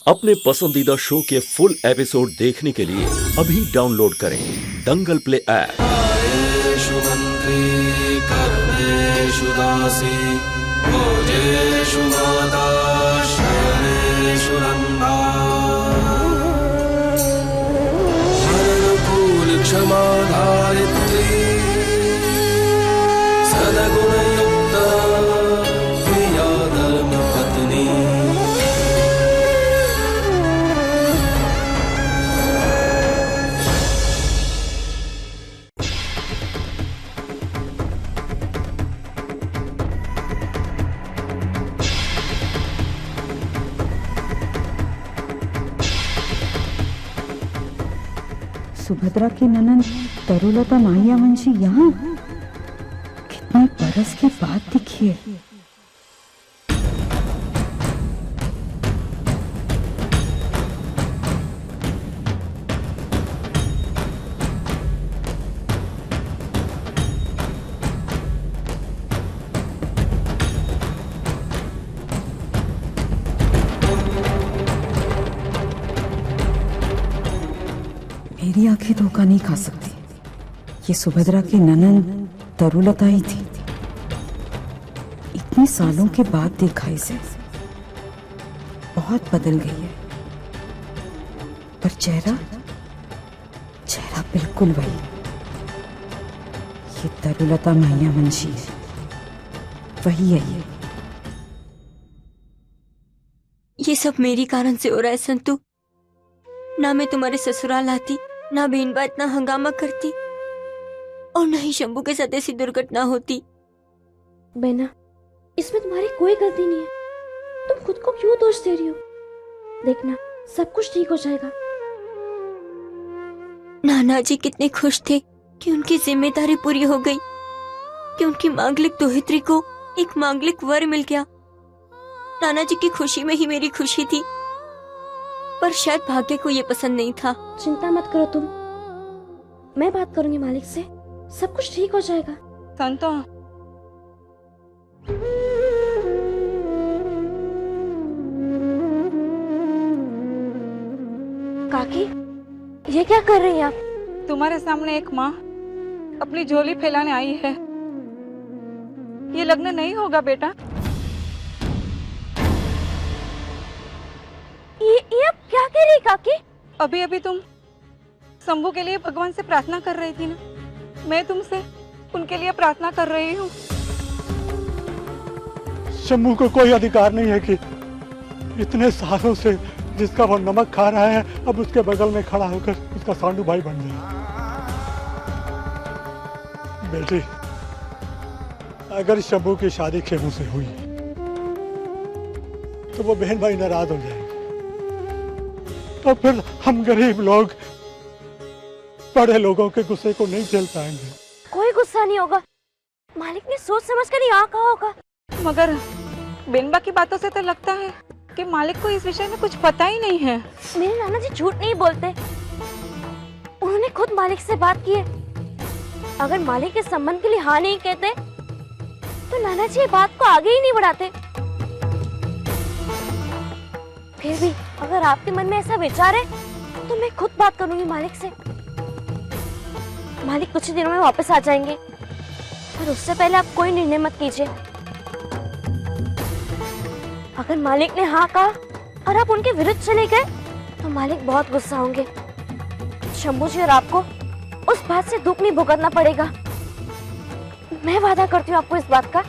अपने पसंदीदा शो के फुल एपिसोड देखने के लिए अभी डाउनलोड करें दंगल प्ले ऐप। आयेषु मंत्री कर्मेषु दासी भोजेषु माता शयनेषु रंभा हरनकुल क्षमा धारित्री सद्गुणयुक्ता प्रिया धर्मपत्नी। सुभद्रा की ननंद तरुलता माहियावंशी यहाँ कितने बरस के बाद दिखी है। मेरी आंखें धोखा नहीं खा सकती। ये सुभद्रा की ननंद तरुलता ही थी। इतने सालों के बाद देखा इसे। बहुत बदल गई है, पर चेहरा बिल्कुल वही। ये तरुलता माहियावंशी है, वही है ये सब मेरी कारण से हो रहा है संतू। ना मैं तुम्हारे ससुराल आती, ना बीनबा इतना हंगामा करती, और न ही शंभू के साथ ऐसी दुर्घटना होती। बेना, इसमें तुम्हारी कोई गलती नहीं है। तुम खुद को क्यों दोष दे रही हो? देखना, सब कुछ ठीक हो जाएगा। नाना जी कितने खुश थे कि उनकी जिम्मेदारी पूरी हो गई, कि उनकी मांगलिक दोहित्री को एक मांगलिक वर मिल गया। नाना जी की खुशी में ही मेरी खुशी थी, पर शायद भाग्य को ये पसंद नहीं था। चिंता मत करो तुम, मैं बात करूंगी मालिक से, सब कुछ ठीक हो जाएगा। संतो, काकी, ये क्या कर रही हैं आप? तुम्हारे सामने एक माँ अपनी झोली फैलाने आई है। ये लग्न नहीं होगा बेटा। ये आप क्या कह रही काकी? अभी अभी तुम शंभू के लिए भगवान से प्रार्थना कर रही थी ना, मैं तुमसे उनके लिए प्रार्थना कर रही हूँ। शंभू को कोई अधिकार नहीं है कि इतने सालों से जिसका वो नमक खा रहा है, अब उसके बगल में खड़ा होकर उसका सांडू भाई बन जाए। बेटी, अगर शंभू की शादी खेमू से हुई तो वो बहन भाई नाराज हो जाएंगे, तो फिर हम गरीब लोग बड़े लोगों के गुस्से को नहीं झेल पाएंगे। कोई गुस्सा नहीं होगा, मालिक ने सोच समझ कर यहाँ कहा होगा। मगर बिनबा की बातों से तो लगता है कि मालिक को इस विषय में कुछ पता ही नहीं है। मेरे नाना जी झूठ नहीं बोलते, उन्होंने खुद मालिक से बात की है। अगर मालिक के संबंध के लिए हाँ नहीं कहते तो नाना जी ये बात को आगे ही नहीं बढ़ाते। फिर भी अगर आपके मन में ऐसा विचार है तो मैं खुद बात करूंगी मालिक से। मालिक कुछ ही दिनों में वापस आ जाएंगे, पर उससे पहले आप कोई निर्णय मत कीजिए। अगर मालिक ने हाँ कहा और आप उनके विरुद्ध चले गए तो मालिक बहुत गुस्सा होंगे। शंभू जी और आपको उस बात से दुख नहीं भुगतना पड़ेगा। मैं वादा करती हूँ आपको इस बात का।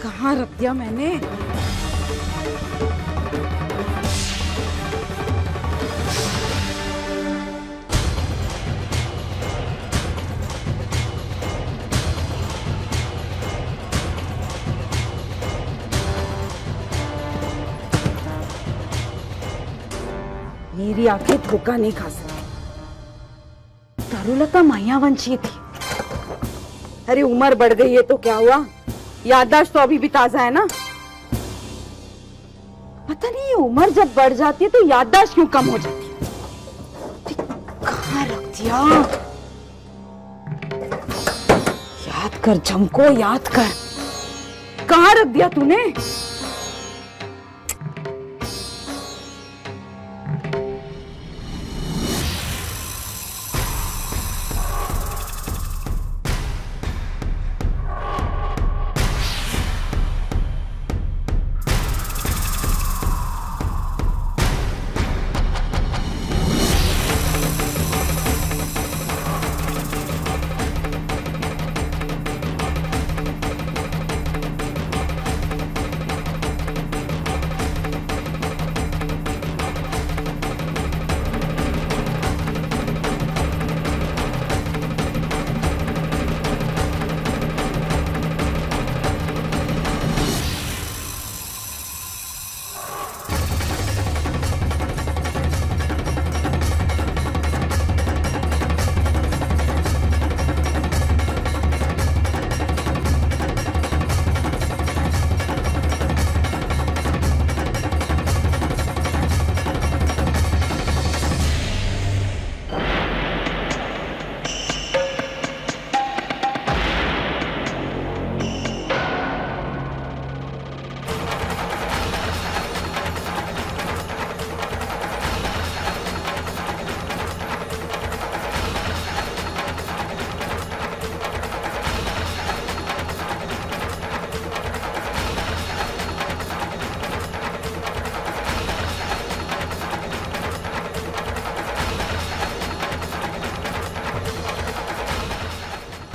कहाँ रख दिया मैंने? मेरी आंखें धोखा नहीं खा सकती। तरुलता मायावंशी थी। अरे उम्र बढ़ गई है तो क्या हुआ, याददाश्त तो अभी भी ताजा है ना। पता नहीं ये उम्र जब बढ़ जाती है तो याददाश्त क्यों कम हो जाती है। कहाँ रख दिया? याद कर झमको, याद कर, कहाँ रख दिया तूने?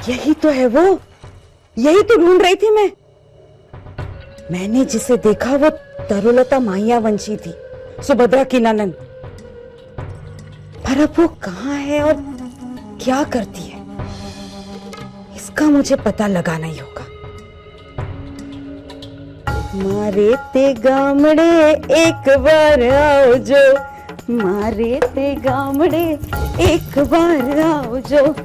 यही तो है वो, यही तो ढूंढ रही थी मैं। मैंने जिसे देखा वो तरुलता मायावंशी थी, सुभद्रा की ननंद। पर अब वो कहाँ है और क्या करती है, इसका मुझे पता लगाना ही होगा। मारे ते गामड़े एक बार आओ जो, मारे ते गामड़े एक बार आओ जो,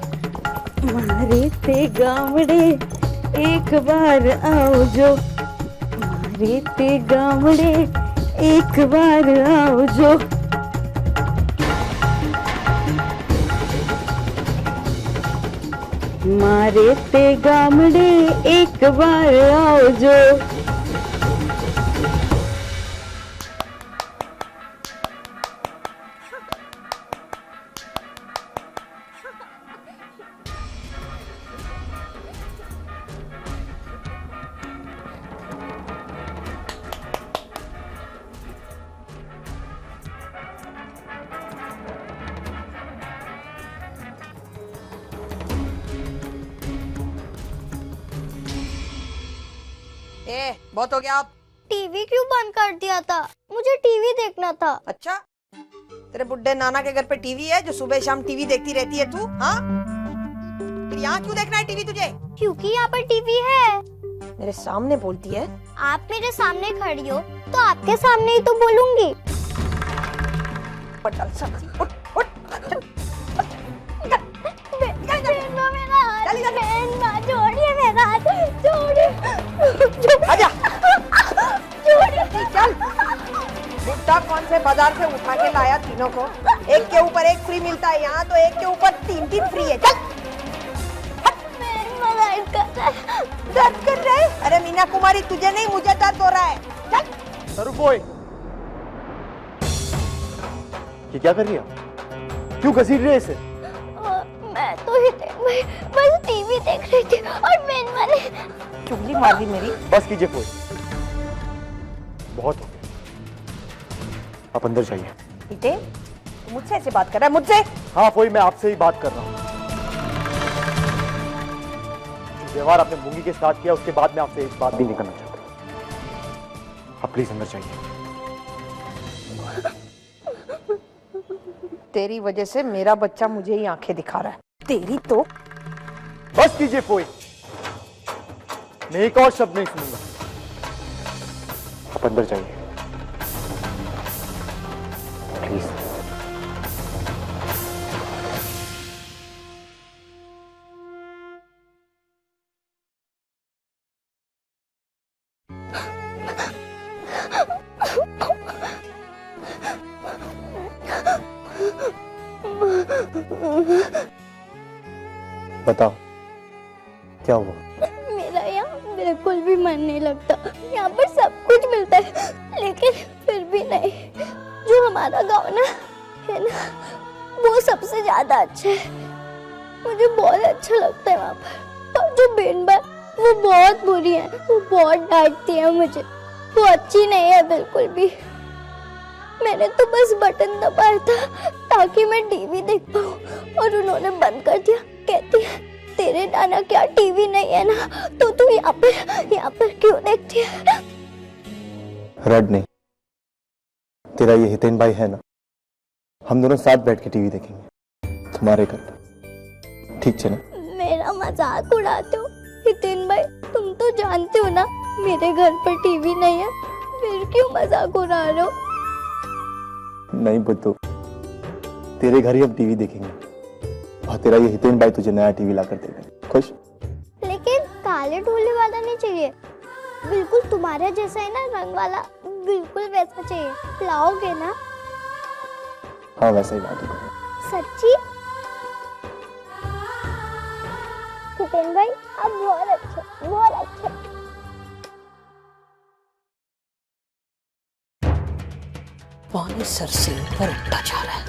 मारे ते गामड़े एक बार आओ जो, मारे ते गामड़े एक बार आओ जो। मारे ते गामड़े एक बार आओ जो। बहुत हो गया। आप टीवी क्यों बंद कर दिया था? मुझे टीवी देखना था। अच्छा, तेरे बुड्ढे नाना के घर पे टीवी है जो सुबह शाम टीवी देखती रहती है तू? हाँ, फिर यहाँ क्यों देखना है टीवी तुझे? क्योंकि यहाँ पर टीवी है। मेरे सामने बोलती है? आप मेरे सामने खड़ी हो तो आपके सामने ही तो बोलूंगी। उठ, उठ, छोड़िए मेरा हाथ, छोड़िए, आजा, चल। बुड्ढा कौन से बाजार से उठा के लाया तीनों को? एक के ऊपर एक फ्री मिलता है, यहाँ तो एक के ऊपर तीन फ्री है। चल, दर्द कर रहे? अरे मीना कुमारी, तुझे नहीं मुझे दर्द हो रहा है। चल। स्वरूप, ये क्या कर रही है? क्यों घसीट रही है इसे? मैं तो ही बस टीवी देख रही थी और मैंने चुगली मार दी मेरी। बस कीजिए फोई, बहुत हो गया, आप अंदर जाइए। इते, तू मुझसे ऐसे बात कर रहा है? मुझसे? हाँ फोई, मैं आपसे ही बात कर रहा हूँ। जो व्यवहार आपने मूंगी के साथ किया उसके बाद मैं आपसे एक बात भी नहीं करना चाहता। आप प्लीज अंदर जाइए। तेरी वजह से मेरा बच्चा मुझे ही आंखें दिखा रहा है। तेरी तो। बस कीजिए फोई, मैं एक और शब्द नहीं सुनूंगा। आप अंदर जाइए प्लीज। बताओ क्या हुआ? मेरा यहाँ बिल्कुल भी मन नहीं लगता। यहाँ पर सब कुछ मिलता है लेकिन फिर भी नहीं। जो हमारा गांव ना है ना, वो सबसे ज्यादा अच्छा है। मुझे बहुत अच्छा लगता है वहाँ पर। और जो बेनबा वो बहुत बुरी है, वो बहुत डांटती है मुझे। वो अच्छी नहीं है बिल्कुल भी। मैंने तो बस बटन दबाया था ताकि मैं टीवी देख पाऊँ और उन्होंने बंद कर दिया। कहती है तेरे नाना क्या टीवी नहीं है ना, तो तू यहाँ पर क्यों देखती है? रड नहीं, तेरा ये हितेन भाई है ना, हम दोनों साथ बैठ के टीवी देखेंगे तुम्हारे घर पर, ठीक है ना? मेरा मजाक उड़ाते हो हितेन भाई? तुम तो जानते हो ना मेरे घर पर टीवी नहीं है, फिर क्यों मजाक उड़ा रहे हो? नहीं बुद्धू, तेरे घर ही हम टीवी देखेंगे और तेरा ये हितेन भाई तुझे नया टीवी ला कर देगा। खुश? लेकिन काले ढोले वाला नहीं चाहिए, बिल्कुल तुम्हारे जैसा है ना रंग वाला, बिल्कुल वैसा चाहिए। लाओगे ना? हाँ वैसा ही बात है। सच्ची? हितेन भाई आप बहुत अच्छे, बहुत अच्छे। पानी सर से ऊपर उठता जा रहा है।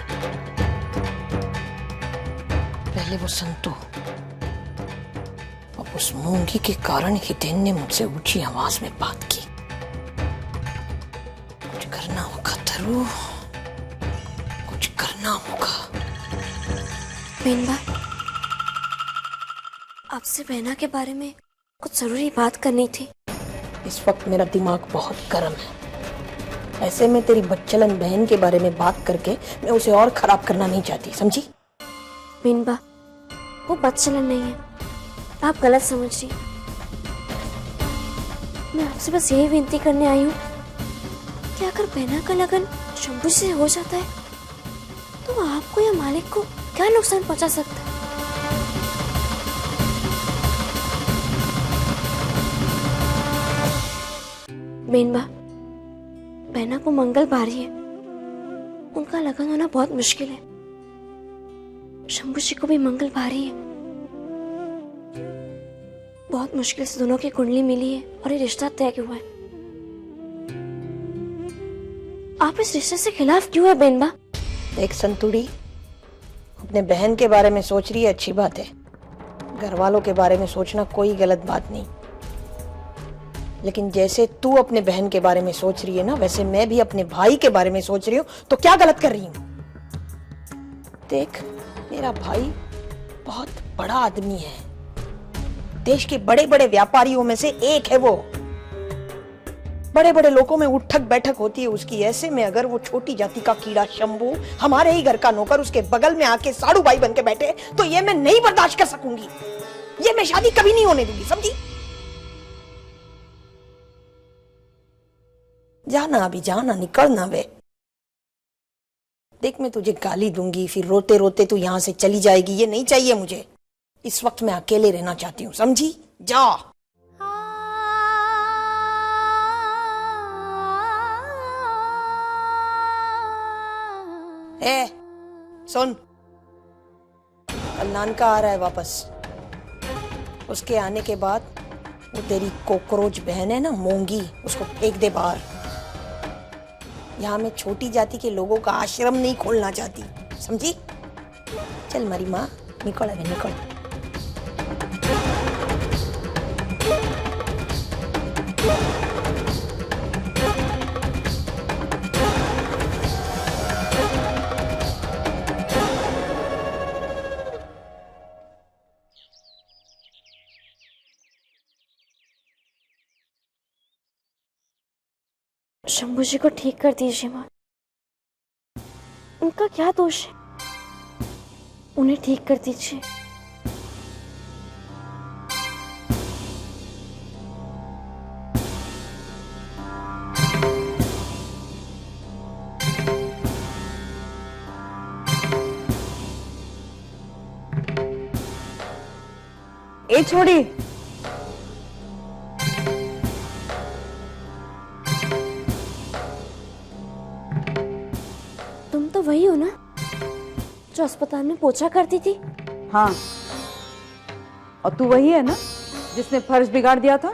पहले वो संतू, अब उस मूंगी के कारण हितेन ने मुझसे ऊंची आवाज में बात की। कुछ करना होगा धरू, कुछ करना होगा। बेनबा, आपसे बहना के बारे में कुछ जरूरी बात करनी थी। इस वक्त मेरा दिमाग बहुत गर्म है। ऐसे में तेरी बच्चलन बहन के बारे में बात करके मैं उसे और खराब करना नहीं चाहती, समझी? बेनबा, वो बच्चलन नहीं है, आप गलत समझ रही। मैं आपसे बस यही विनती करने आई हूँ कि अगर बहना का लगन शंभू से हो जाता है तो आपको या मालिक को क्या नुकसान पहुंचा सकता है? बेनबा, बहना को मंगल भारी है, उनका लगन होना बहुत मुश्किल है। शंभू जी को भी मंगल भारी है। बहुत मुश्किल से दोनों की कुंडली मिली है और ये रिश्ता तय हुआ है। आप इस रिश्ते से खिलाफ क्यों है बेनबा? देख संतुड़ी, अपने बहन के बारे में सोच रही है, अच्छी बात है। घर वालों के बारे में सोचना कोई गलत बात नहीं, लेकिन जैसे तू अपने बहन के बारे में सोच रही है ना, वैसे मैं भी अपने भाई के बारे में सोच रही हूँ। तो क्या गलत कर रही हूँ? देख, मेरा भाई बहुत बड़ा आदमी है, देश के बड़े बड़े व्यापारियों में से एक है वो। बड़े बड़े लोगों में उठक बैठक होती है उसकी। ऐसे में अगर वो छोटी जाति का कीड़ा शंभू हमारे ही घर का नौकर उसके बगल में आके साड़ू भाई बन के बैठे, तो ये मैं नहीं बर्दाश्त कर सकूंगी। ये मैं शादी कभी नहीं होने दूंगी, समझी? जाना अभी, जाना, निकलना वे। देख, मैं तुझे गाली दूंगी, फिर रोते रोते तू यहां से चली जाएगी। ये नहीं चाहिए मुझे। इस वक्त मैं अकेले रहना चाहती हूँ, समझी? जा। ए, सुन, अल्लान का आ रहा है वापस। उसके आने के बाद वो तेरी कोकरोच बहन है ना मोंगी, उसको फेंक दे बाहर। यहाँ मैं छोटी जाति के लोगों का आश्रम नहीं खोलना चाहती, समझी? चल मेरी माँ, निकल अभी, निकल। शंभू जी को ठीक कर दीजिए माँ, उनका क्या दोष है? उन्हें ठीक कर दीजिए। ए छोड़ी, तुम तो वही हो ना जो अस्पताल में पोछा करती थी? हाँ, और तू वही है ना जिसने फर्श बिगाड़ दिया था?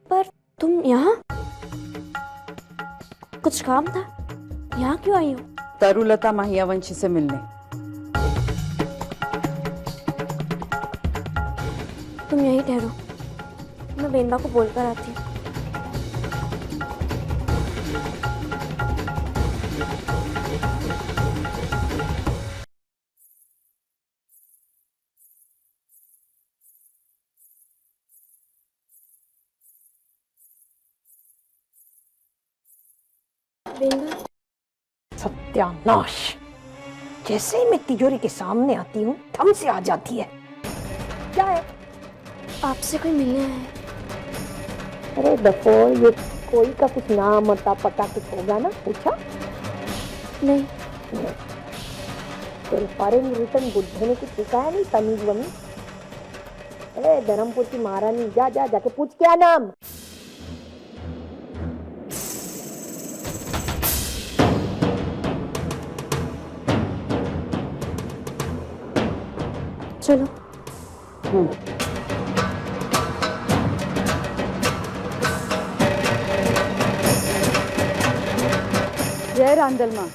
पर तुम यहाँ? कुछ काम था? यहाँ क्यों आई हो? तरुलता माहियावंशी से मिलने। तुम यहीं ठहरो, मैं वेंदा को बोलकर आती हूँ। वेंदा, सत्यानाश! जैसे ही मैं तिजोरी के सामने आती हूँ थम से आ जाती है। क्या है? आपसे कोई मिलने आया है। अरे दफो, ये कोई का कुछ नाम अता पता कुछ होगा ना? पूछा नहीं। तेरे फॉरेन रिटर्न बुद्धे ने कुछ सिखाया नहीं? तमीज वमीज? अरे धर्मपुर की महारानी, जा जा जाके पूछ क्या नाम। चलो। जय रांदल माँ।